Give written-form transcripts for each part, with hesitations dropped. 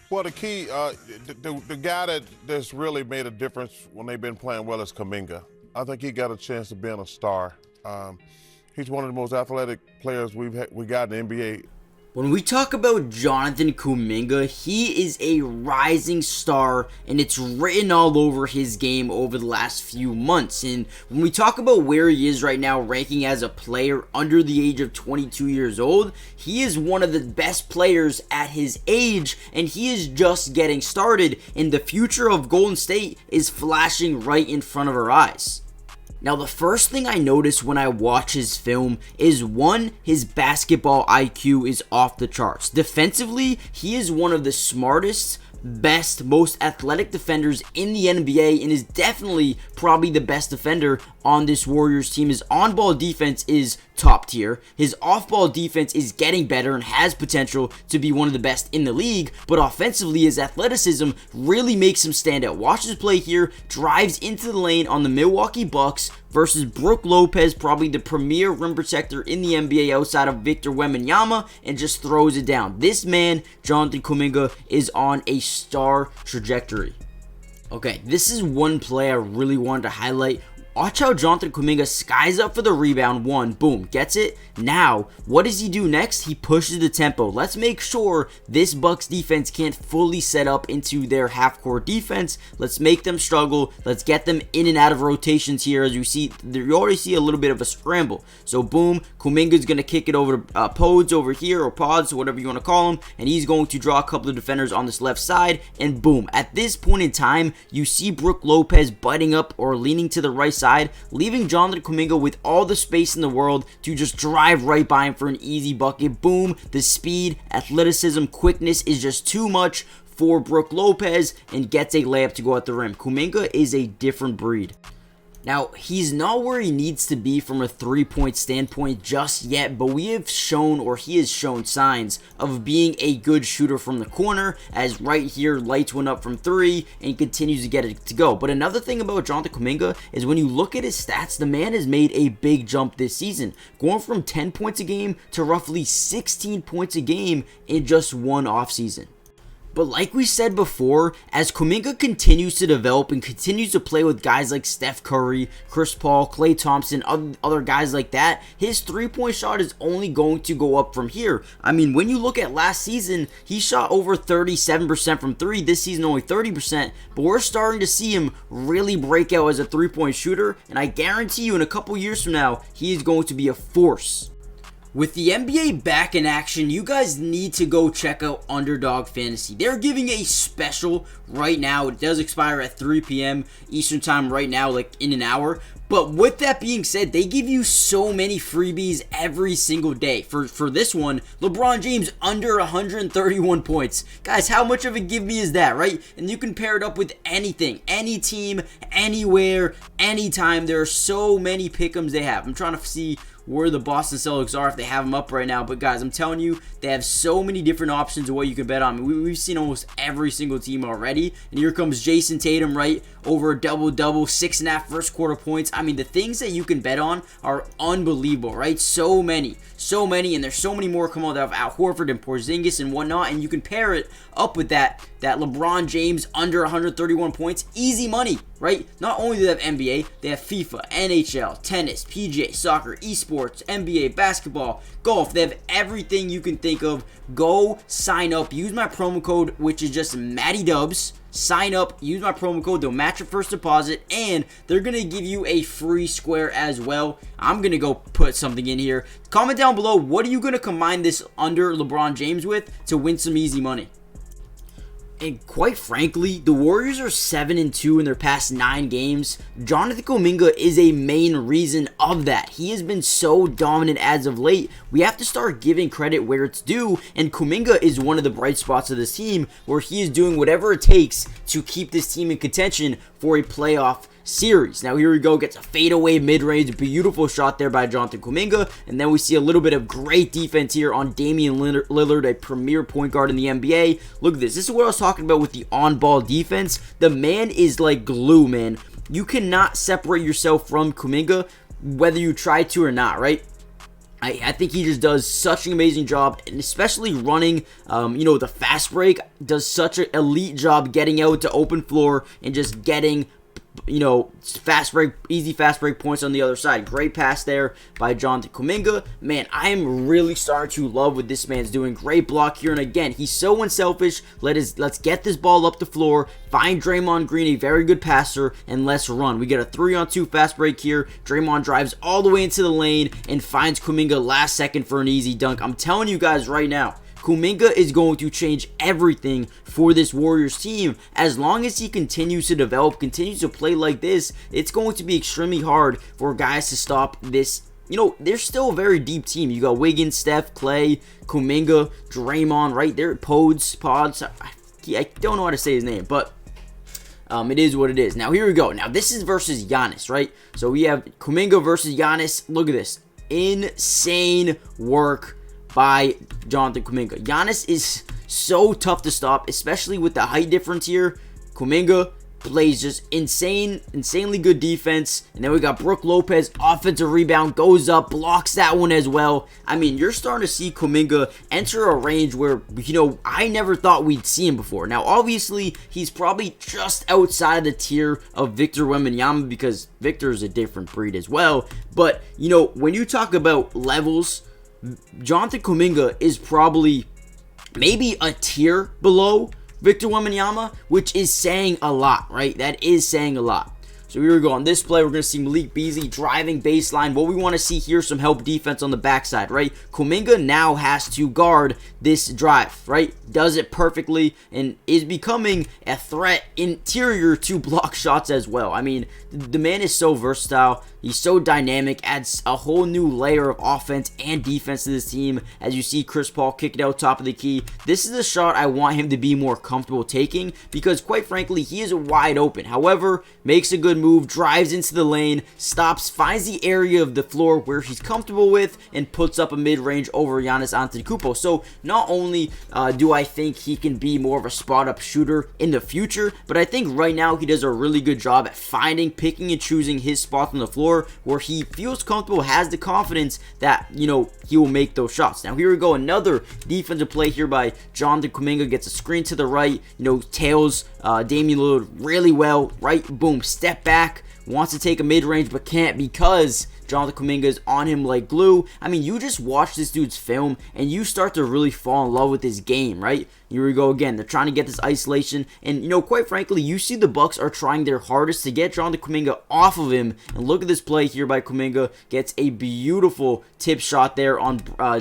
Well, the key, the guy that's really made a difference when they've been playing well is Kuminga. I think he got a chance of being a star. He's one of the most athletic players we got in the NBA. When we talk about Jonathan Kuminga, he is a rising star, and it's written all over his game over the last few months. And when we talk about where he is right now, ranking as a player under the age of 22 years old, he is one of the best players at his age, and he is just getting started, and the future of Golden State is flashing right in front of our eyes. Now, the first thing I notice when I watch his film is, one, his basketball IQ is off the charts. Defensively, he is one of the smartest, best, most athletic defenders in the NBA, and is definitely probably the best defender on this Warriors team. His on-ball defense is top tier. His off-ball defense is getting better and has potential to be one of the best in the league, but offensively, his athleticism really makes him stand out. Watch his play here, drives into the lane on the Milwaukee Bucks versus Brook Lopez, probably the premier rim protector in the NBA outside of Victor Wembanyama, and just throws it down. This man, Jonathan Kuminga, is on a star trajectory. Okay, this is one play I really wanted to highlight. Watch how Jonathan Kuminga skies up for the rebound. One, boom, gets it. Now, what does he do next? He pushes the tempo. Let's make sure this Bucks defense can't fully set up into their half-court defense. Let's make them struggle. Let's get them in and out of rotations here. As you see, you already see a little bit of a scramble. So, boom, Kuminga's going to kick it over to Pods over here, or Pods, whatever you want to call him, and he's going to draw a couple of defenders on this left side, and boom. At this point in time, you see Brook Lopez biting up or leaning to the right side, leaving Jonathan Kuminga with all the space in the world to just drive right by him for an easy bucket. Boom, the speed, athleticism, quickness is just too much for Brook Lopez, and gets a layup to go at the rim. Kuminga is a different breed. Now, he's not where he needs to be from a three-point standpoint just yet, but he has shown signs of being a good shooter from the corner, as right here, lights went up from three, and continues to get it to go. But another thing about Jonathan Kuminga is when you look at his stats, the man has made a big jump this season, going from 10 points a game to roughly 16 points a game in just one offseason. But like we said before, as Kuminga continues to develop and continues to play with guys like Steph Curry, Chris Paul, Klay Thompson, other guys like that, his three-point shot is only going to go up from here. I mean, when you look at last season, he shot over 37% from three. This season only 30%, but we're starting to see him really break out as a three-point shooter, and I guarantee you in a couple years from now, he is going to be a force. With the NBA back in action, you guys need to go check out Underdog Fantasy. They're giving a special right now. It does expire at 3 p.m. Eastern Time right now, like in an hour. But with that being said, they give you so many freebies every single day. For this one, LeBron James under 131 points. Guys, how much of a give me is that, right? And you can pair it up with anything, any team, anywhere, anytime. There are so many pick'ems they have. I'm trying to see where the Boston Celtics are if they have them up right now. But guys, I'm telling you, they have so many different options of what you can bet on. We've seen almost every single team already. And here comes Jason Tatum, right? Over a double-double, 6.5 first quarter points. I mean, the things that you can bet on are unbelievable, right? So many, and there's so many more coming out of Al Horford and Porzingis and whatnot. And you can pair it up with that LeBron James under 131 points. Easy money, right? Not only do they have NBA, they have FIFA, NHL, tennis, PGA, soccer, esports, NBA, basketball, golf. They have everything you can think of. Go sign up. Use my promo code, which is just Matty Dubs. Sign up, use my promo code, they'll match your first deposit, and they're going to give you a free square as well. I'm going to go put something in here. Comment down below, what are you going to combine this under LeBron James with to win some easy money? And quite frankly, the Warriors are 7-2 in their past 9 games. Jonathan Kuminga is a main reason of that. He has been so dominant as of late. We have to start giving credit where it's due, and Kuminga is one of the bright spots of this team, where he is doing whatever it takes to keep this team in contention for a playoff series. Now here we go, gets a fadeaway mid-range, beautiful shot there by Jonathan Kuminga, and then we see a little bit of great defense here on Damian Lillard, a premier point guard in the NBA. Look at this. This is what I was talking about with the on-ball defense. The man is like glue, man. You cannot separate yourself from Kuminga, whether you try to or not, right? I think he just does such an amazing job, and especially running, the fast break, does such an elite job getting out to open floor and just getting, fast break, easy fast break points on the other side. Great pass there by Jonathan Kuminga. Man, I am really starting to love what this man's doing. Great block here, and again, he's so unselfish. Let's get this ball up the floor, find Draymond Green, a very good passer, and let's run. We get a 3-on-2 fast break here. Draymond drives all the way into the lane and finds Kuminga last second for an easy dunk. I'm telling you guys right now, Kuminga is going to change everything for this Warriors team. As long as he continues to develop, continues to play like this, it's going to be extremely hard for guys to stop this. They're still a very deep team. You got Wiggins, Steph, Clay, Kuminga, Draymond, right there, Pods. I don't know how to say his name, but it is what it is. Now, here we go. Now, this is versus Giannis, right? So we have Kuminga versus Giannis. Look at this. Insane work by Jonathan Kuminga. Giannis is so tough to stop, especially with the height difference here. Kuminga plays just insanely good defense. And then we got Brook Lopez, offensive rebound, goes up, blocks that one as well. I mean, you're starting to see Kuminga enter a range where, I never thought we'd see him before. Now, obviously, he's probably just outside the tier of Victor Wembanyama because Victor is a different breed as well. But, when you talk about levels, Jonathan Kuminga is probably maybe a tier below Victor Wembanyama, which is saying a lot, right? That is saying a lot. So here we go. On this play, we're going to see Malik Beasley driving baseline. What we want to see here, some help defense on the backside, right? Kuminga now has to guard this drive, right? Does it perfectly and is becoming a threat interior to block shots as well. I mean, the man is so versatile. He's so dynamic, adds a whole new layer of offense and defense to this team. As you see Chris Paul kick it out top of the key. This is a shot I want him to be more comfortable taking because, quite frankly, he is wide open. However, makes a good move, drives into the lane, stops, finds the area of the floor where he's comfortable with, and puts up a mid-range over Giannis Antetokounmpo. So not only do I think he can be more of a spot-up shooter in the future, but I think right now he does a really good job at finding, picking, and choosing his spots on the floor where he feels comfortable, has the confidence that, he will make those shots. Now, here we go. Another defensive play here by Jonathan Kuminga. Gets a screen to the right, tails Damian Lillard really well, right? Boom, step back. Wants to take a mid-range, but can't because Jonathan Kuminga is on him like glue. I mean, you just watch this dude's film, and you start to really fall in love with his game, right? Here we go again. They're trying to get this isolation, and, quite frankly, you see the Bucks are trying their hardest to get Jonathan Kuminga off of him, and look at this play here by Kuminga. Gets a beautiful tip shot there on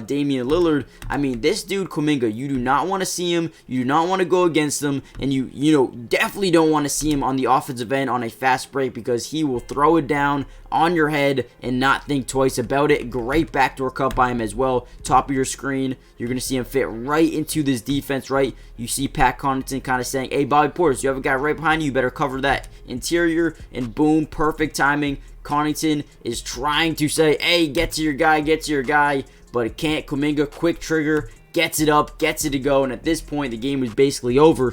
Damian Lillard. I mean, this dude, Kuminga, you do not want to see him. You do not want to go against him, and you definitely don't want to see him on the offensive end on a fast break because he will throw it down on your head and not think twice about it. Great backdoor cut by him as well. Top of your screen. You're going to see him fit right into this defense, right? You see Pat Connaughton kind of saying, hey, Bobby Portis, you have a guy right behind you. You better cover that interior. And boom, perfect timing. Connaughton is trying to say, hey, get to your guy. But it can't. Kuminga, quick trigger. Gets it up, gets it to go, and at this point, the game was basically over.